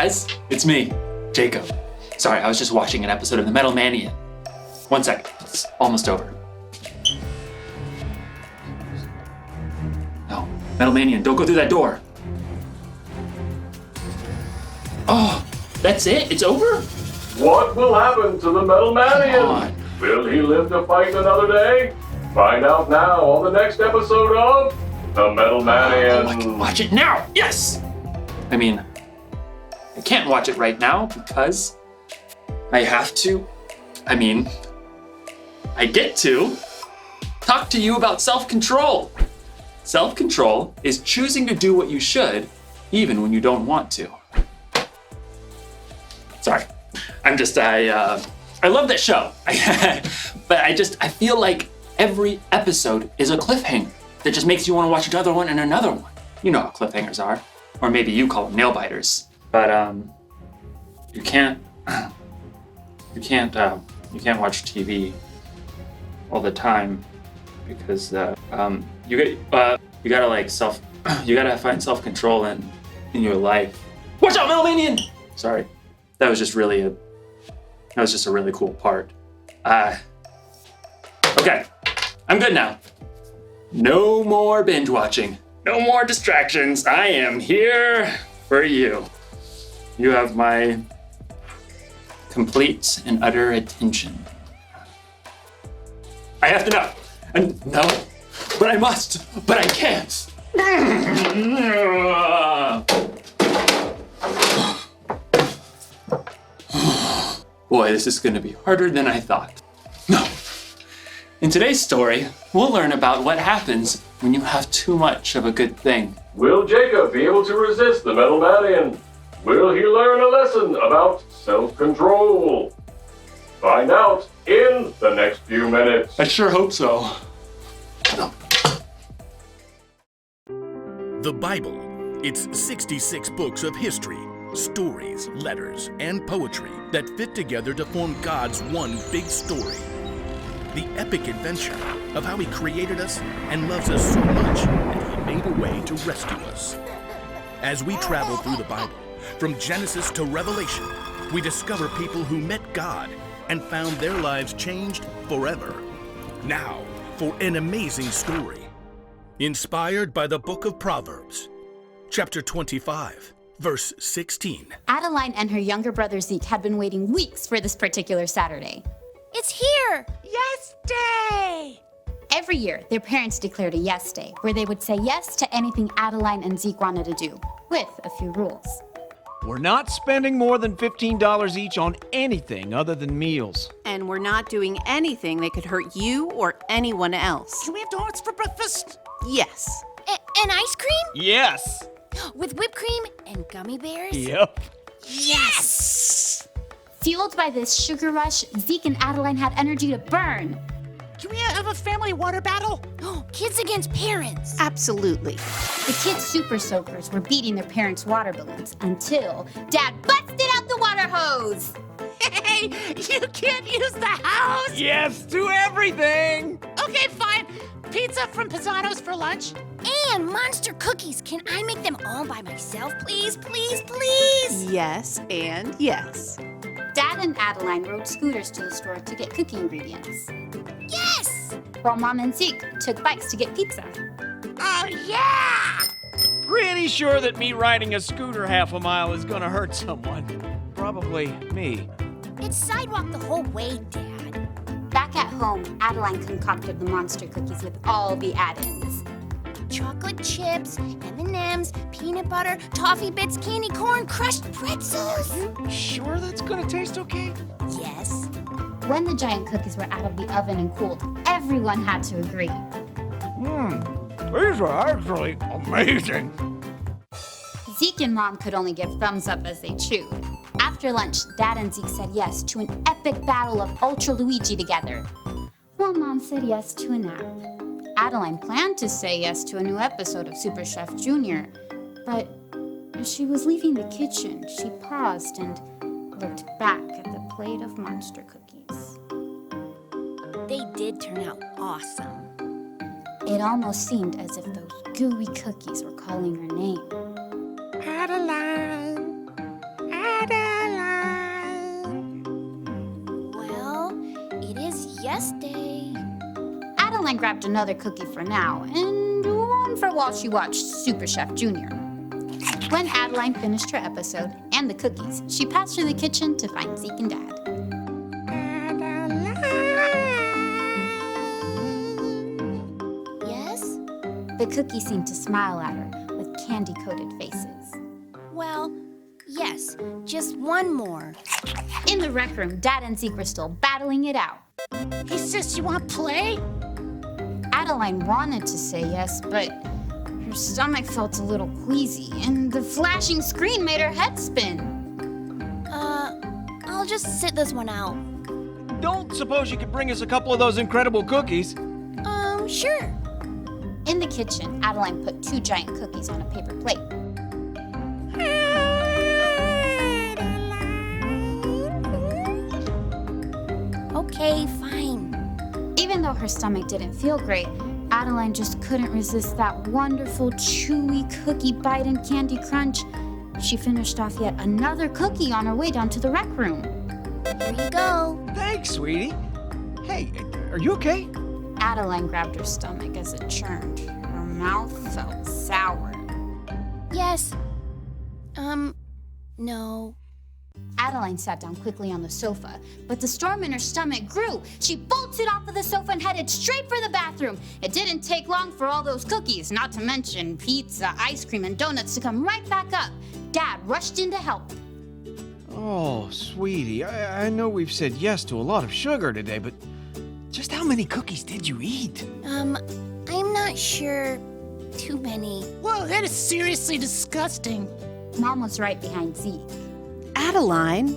guys, it's me, Jacob. Sorry, I was just watching an episode of The Metal Manian. 1 second, it's almost over. No, Metal Manian, don't go through that door. Oh, that's it? It's over? What will happen to the Metal Come on. Manian? Will he live to fight another day? Find out now on the next episode of The Metal Manian. Oh, I can watch it now, yes! I mean, I can't watch it right now because I have to, I get to talk to you about self-control. Self-control is choosing to do what you should, even when you don't want to. Sorry, I love that show. But I feel like every episode is a cliffhanger that just makes you want to watch another one and another one. You know how cliffhangers are. Or maybe you call them nail biters. But you can't watch TV all the time because you gotta find self-control in your life. Watch out, Metal Manian! Sorry, that was just a really cool part. Okay, I'm good now. No more binge watching. No more distractions. I am here for you. You have my complete and utter attention. I have to know. No, but I must, but I can't. Boy, this is gonna be harder than I thought. No. In today's story, we'll learn about what happens when you have too much of a good thing. Will Jacob be able to resist the Metal Manian? Will he learn a lesson about self-control? Find out in the next few minutes. I sure hope so. The Bible. It's 66 books of history, stories, letters, and poetry that fit together to form God's one big story. The epic adventure of how He created us and loves us so much that He made a way to rescue us. As we travel through the Bible, from Genesis to Revelation, we discover people who met God and found their lives changed forever. Now, for an amazing story. Inspired by the book of Proverbs, chapter 25, verse 16. Adeline and her younger brother Zeke had been waiting weeks for this particular Saturday. It's here! Yes Day! Every year, their parents declared a yes day, where they would say yes to anything Adeline and Zeke wanted to do, with a few rules. We're not spending more than $15 each on anything other than meals. And we're not doing anything that could hurt you or anyone else. Can we have donuts for breakfast? Yes. And ice cream? Yes! With whipped cream and gummy bears? Yep. Yes! Fueled by this sugar rush, Zeke and Adeline had energy to burn. Can we have a family water battle? Kids against parents. Absolutely. The kids' super soakers were beating their parents' water balloons until Dad busted out the water hose. Hey, you can't use the house! Yes to everything! Okay, fine. Pizza from Pisano's for lunch. And monster cookies. Can I make them all by myself, please, please, please? Yes and yes. Dad and Adeline rode scooters to the store to get cookie ingredients, Yes! while Mom and Zeke took bikes to get pizza. Oh, yeah! Pretty sure that me riding a scooter half a mile is gonna hurt someone. Probably me. It's sidewalk the whole way, Dad. Back at home, Adeline concocted the monster cookies with all the add-ins. Chocolate chips, M&Ms, peanut butter, toffee bits, candy corn, crushed pretzels. Sure that's gonna taste okay? Yes. When the giant cookies were out of the oven and cooled, everyone had to agree. These are actually amazing. Zeke and Mom could only give thumbs up as they chewed. After lunch, Dad and Zeke said yes to an epic battle of Ultra Luigi together, while Mom said yes to a nap. Adeline planned to say yes to a new episode of Super Chef Junior, but as she was leaving the kitchen, she paused and looked back at the plate of monster cookies. They did turn out awesome. It almost seemed as if those gooey cookies were calling her name. Adeline! Well, it is yes day. Adeline grabbed another cookie for now and one for while she watched Super Chef Junior. When Adeline finished her episode and the cookies, she passed through the kitchen to find Zeke and Dad. Yes? The cookies seemed to smile at her with candy-coated faces. Well, yes. Just one more. In the rec room, Dad and Zeke were still battling it out. Hey, sis, you want to play? Adeline wanted to say yes, but her stomach felt a little queasy, and the flashing screen made her head spin. I'll just sit this one out. Don't suppose you could bring us a couple of those incredible cookies? Sure. In the kitchen, Adeline put 2 giant cookies on a paper plate. Okay, fine. Even though her stomach didn't feel great, Adeline just couldn't resist that wonderful chewy cookie bite and candy crunch. She finished off yet another cookie on her way down to the rec room. Here you go. Thanks, sweetie. Hey, are you okay? Adeline grabbed her stomach as it churned. Her mouth felt sour. Yes. No. Adeline sat down quickly on the sofa, but the storm in her stomach grew. She bolted off of the sofa and headed straight for the bathroom. It didn't take long for all those cookies, not to mention pizza, ice cream, and donuts, to come right back up. Dad rushed in to help. Oh, sweetie, I know we've said yes to a lot of sugar today, but just how many cookies did you eat? I'm not sure. Too many. Whoa, that is seriously disgusting. Mom was right behind Zeke. Adeline,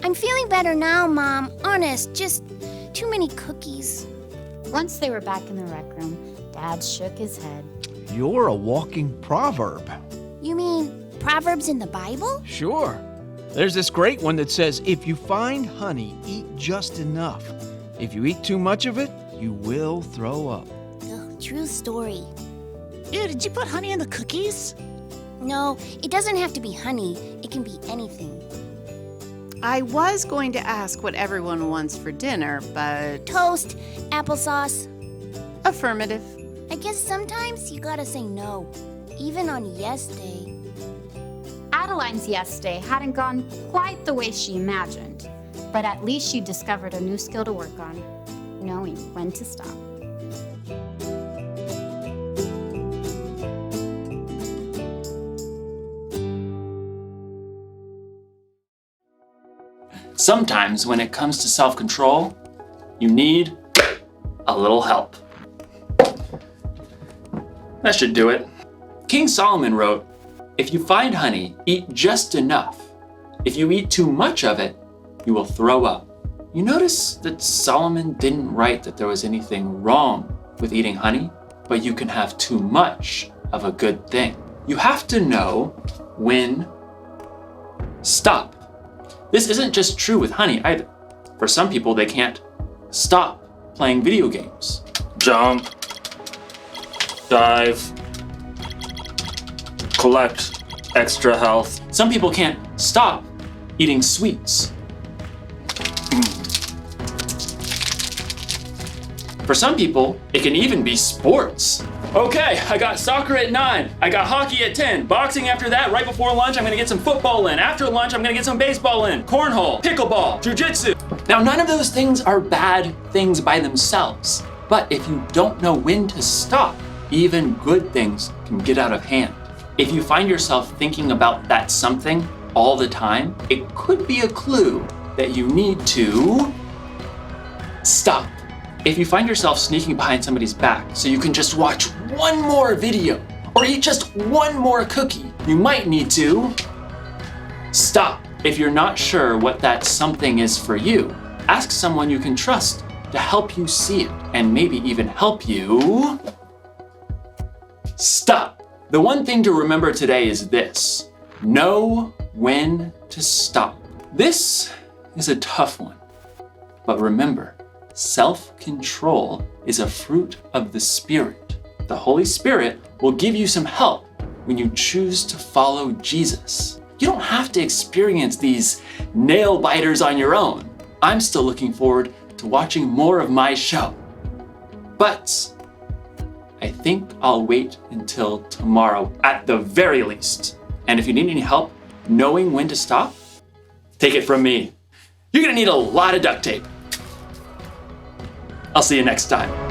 I'm feeling better now, Mom. Honest, just too many cookies. Once they were back in the rec room, Dad shook his head. You're a walking proverb. You mean Proverbs in the Bible? Sure. There's this great one that says, if you find honey, eat just enough. If you eat too much of it, you will throw up. Oh, true story. Ew, did you put honey in the cookies? No, it doesn't have to be honey. It can be anything. I was going to ask what everyone wants for dinner, but Toast, applesauce. affirmative. I guess sometimes you gotta say no, even on yes day. Adeline's yes day hadn't gone quite the way she imagined, but at least she discovered a new skill to work on, knowing when to stop. Sometimes when it comes to self-control, you need a little help. That should do it. King Solomon wrote, "If you find honey, eat just enough. If you eat too much of it, you will throw up." You notice that Solomon didn't write that there was anything wrong with eating honey, but you can have too much of a good thing. You have to know when stop. This isn't just true with honey either. For some people, they can't stop playing video games. Jump, dive, collect extra health. Some people can't stop eating sweets. For some people, it can even be sports. Okay, I got soccer at 9. I got hockey at 10. Boxing after that. Right before lunch, I'm gonna get some football in. After lunch, I'm gonna get some baseball in. Cornhole, pickleball, jujitsu. Now, none of those things are bad things by themselves. But if you don't know when to stop, even good things can get out of hand. If you find yourself thinking about that something all the time, it could be a clue that you need to stop. If you find yourself sneaking behind somebody's back so you can just watch one more video or eat just one more cookie, you might need to stop. If you're not sure what that something is for you, ask someone you can trust to help you see it and maybe even help you stop. The one thing to remember today is this: know when to stop. This is a tough one, but remember, self-control is a fruit of the Spirit. The Holy Spirit will give you some help when you choose to follow Jesus. you don't have to experience these nail biters on your own. I'm still looking forward to watching more of my show. But I think I'll wait until tomorrow at the very least. And if you need any help knowing when to stop, take it from me. You're gonna need a lot of duct tape. I'll see you next time.